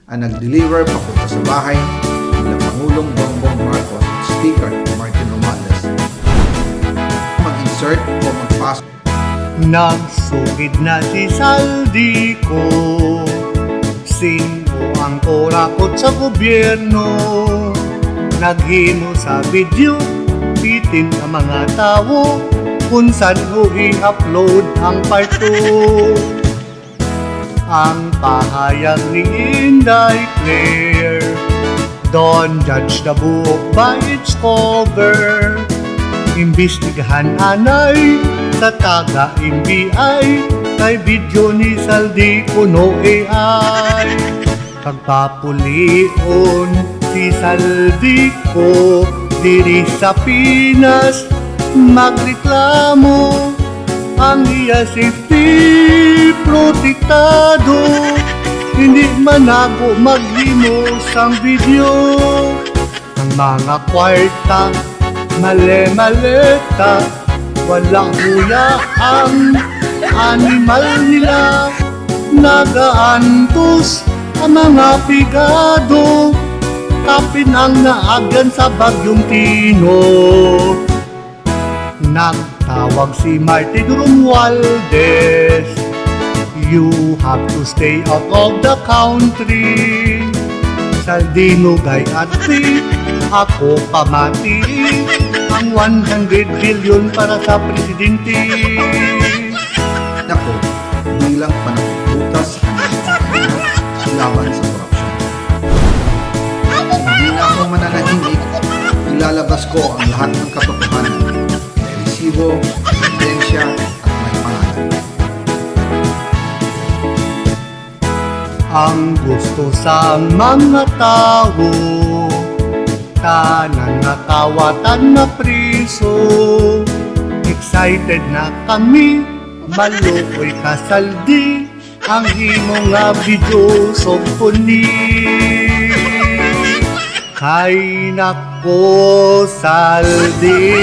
ang nag-deliver papunta sa bahay ng Pangulong Bongbong Marcos at Speaker Martin Romualdez. Mag-insert o magpasok. Nagsugid na si Saldico, sino ang kurakot sa gobyerno? Naghimo sa video, bitin ang mga tao, kung saan mo i-upload ang part 2. Ang pahayag ni Inday Claire, don't judge the book by its cover. Imbestigahan anay sa taga-NBI, kay video ni Saldico no AI. Pagpapulion si Saldico diri sa Pinas, magreklamo ang iya safety protektado, hindi manago maglimos ang video. Ang mga kwarta male-maleta, walang huya ang animal nila, nagaantos ang mga pigado, kapin ang naagan sa Bagyong Tino. Nagtawag si Martin Romualdez, you have to stay out of the country. Saldino gay at free, ako pamati ang 100 billion para sa presidente. Nako, bilang panagputas sa kanyang laban sa korupsyon. Hindi na ako mananahimik, ilalabas ko ang lahat ng katotohanan. May resibo, ebidensya at may pangalan. Ang gusto sa mga tao, tanan na kawatan na priso. Excited na kami, malukoy kasaldi, ang imong nga video soponi. Hay nako, Saldi,